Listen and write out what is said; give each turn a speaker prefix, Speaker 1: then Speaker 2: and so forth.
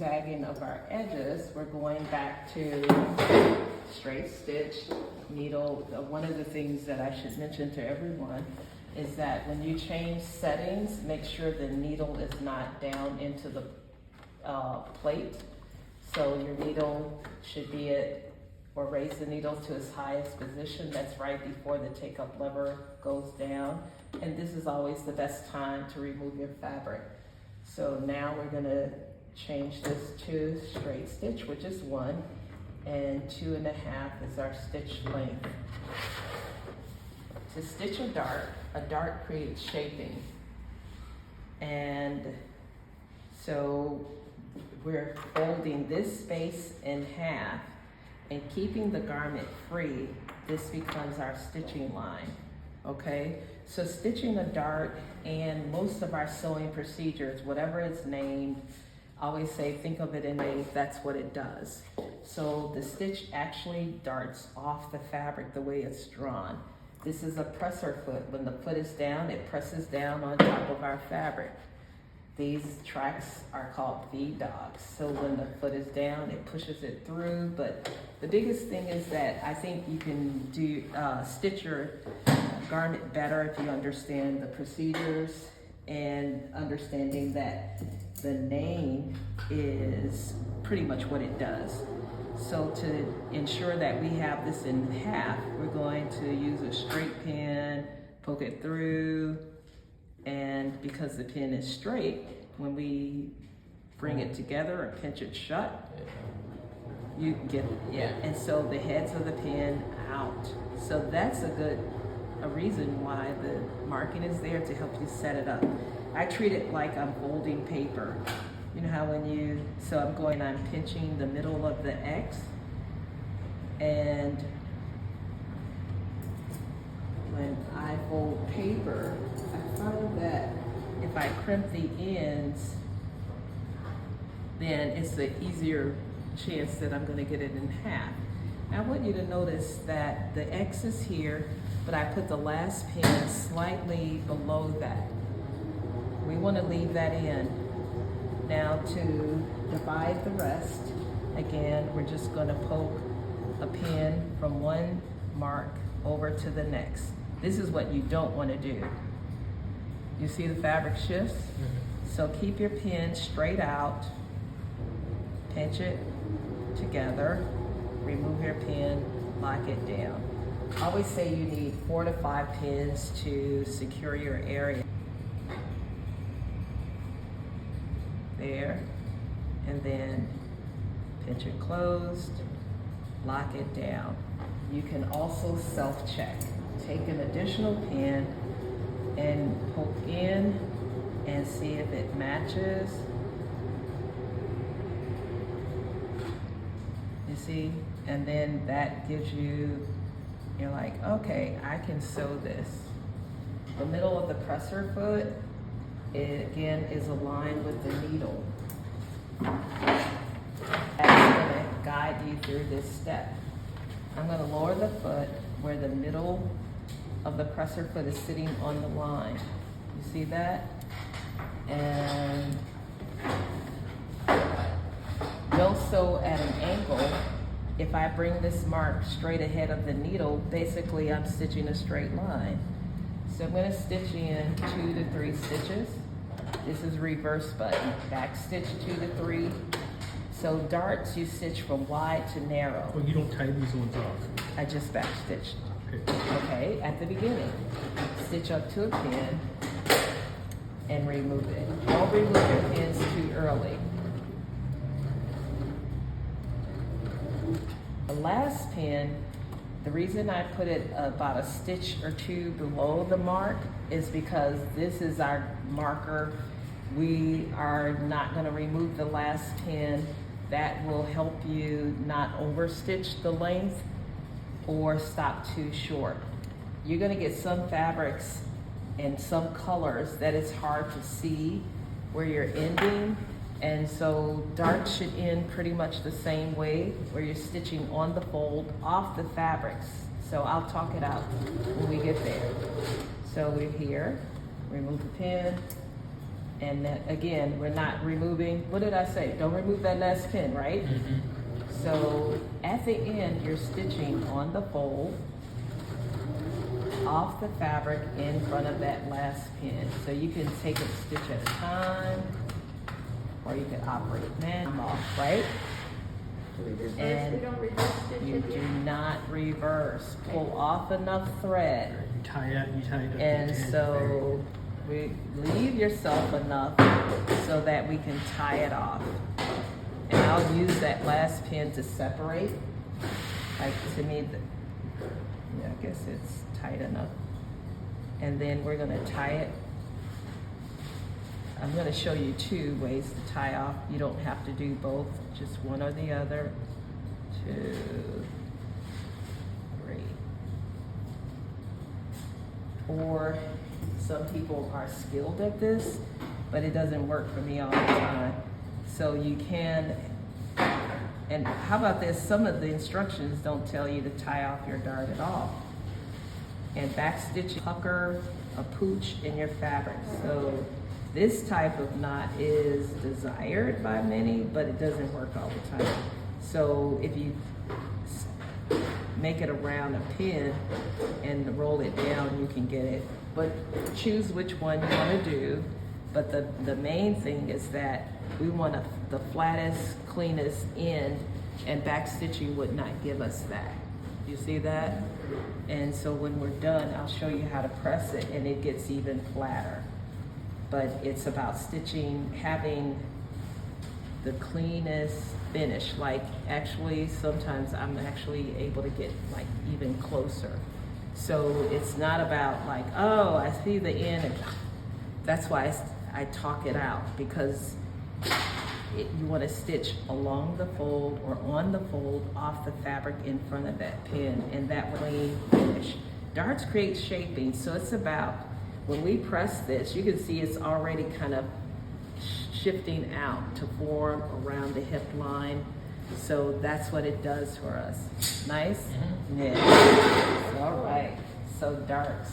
Speaker 1: Zagging of our edges, we're going back to straight stitch needle. One of the things that I should mention to everyone is that when you change settings, make sure the needle is not down into the plate. So your needle should be at, or raise the needle to its highest position. That's right before the take-up lever goes down. And this is always the best time to remove your fabric. So now we're gonna change this to straight stitch, which is 1, and 2.5 is our stitch length. To stitch a dart creates shaping. And so we're folding this space in half and keeping the garment free. This becomes our stitching line, okay? So stitching a dart and most of our sewing procedures, whatever it's named, I always say, think of it in ways, that's what it does. So the stitch actually darts off the fabric the way it's drawn. This is a presser foot. When the foot is down, it presses down on top of our fabric. These tracks are called V-dogs. So when the foot is down, it pushes it through. But the biggest thing is that I think you can do stitch your garment better if you understand the procedures and understanding that the name is pretty much what it does. So to ensure that we have this in half, we're going to use a straight pin, poke it through, and because the pin is straight, when we bring it together and pinch it shut, you get, and so the heads of the pin out. So that's a reason why the marking is there to help you set it up. I treat it like I'm folding paper. You know how when I'm pinching the middle of the X, and when I fold paper, I find that if I crimp the ends, then it's an easier chance that I'm gonna get it in half. I want you to notice that the X is here, but I put the last pin slightly below that. We want to leave that in. Now to divide the rest, again, we're just going to poke a pin from one mark over to the next. This is what you don't want to do. You see the fabric shifts? So keep your pin straight out, pinch it together, remove your pin, lock it down. I always say you need 4 to 5 pins to secure your area. There, and then pinch it closed, lock it down. You can also self-check. Take an additional pin and poke in and see if it matches. You see? And then that gives you, you're like, okay, I can sew this. The middle of the presser foot, it again is aligned with the needle. That's gonna guide you through this step. I'm gonna lower the foot where the middle of the presser foot is sitting on the line. You see that? And don't sew at an angle. If I bring this mark straight ahead of the needle, basically I'm stitching a straight line. So I'm going to stitch in 2 to 3 stitches. This is reverse button. Back stitch 2 to 3. So darts you stitch from wide to narrow.
Speaker 2: Oh, you don't tie these ones off?
Speaker 1: I just back stitched. Okay, at the beginning. Stitch up to a pin and remove it. Don't remove your pins too early. The last pin, the reason I put it about a stitch or 2 below the mark is because this is our marker. We are not going to remove the last pin. That will help you not overstitch the length or stop too short. You're going to get some fabrics and some colors that it's hard to see where you're ending. And so darts should end pretty much the same way, where you're stitching on the fold off the fabrics. So I'll talk it out when we get there. So we're here, remove the pin, And that, again, we're not removing, what did I say? Don't remove that last pin, right? So at the end, you're stitching on the fold, off the fabric in front of that last pin. So you can take a stitch at a time, or you can operate manual off, right? And
Speaker 3: We don't reverse stitch
Speaker 1: you
Speaker 3: it
Speaker 1: do
Speaker 3: here.
Speaker 1: not reverse. Pull off enough thread.
Speaker 2: You tie it up.
Speaker 1: And so we leave yourself enough so that we can tie it off. And I'll use that last pin to separate. Like to me, yeah, I guess it's tight enough. And then we're gonna tie it. I'm gonna show you 2 ways to tie off. You don't have to do both, just one or the other. 2, 3. Or some people are skilled at this, but it doesn't work for me all the time. So you can, and how about this? Some of the instructions don't tell you to tie off your dart at all. And backstitch, pucker a pooch in your fabric. So this type of knot is desired by many, but it doesn't work all the time. So if you make it around a pin and roll it down, you can get it. But choose which one you want to do. But the main thing is that we want the flattest, cleanest end, and backstitching would not give us that. You see that? And so when we're done, I'll show you how to press it, and it gets even flatter. But it's about stitching, having the cleanest finish. Like actually, sometimes I'm actually able to get like even closer. So it's not about like, oh, I see the end. And that's why I talk it out, because you want to stitch along the fold or on the fold off the fabric in front of that pin, and that will finish. Darts create shaping, so it's about, when we press this, you can see it's already kind of shifting out to form around the hip line. So that's what it does for us. Nice? Yeah. All right. So darts.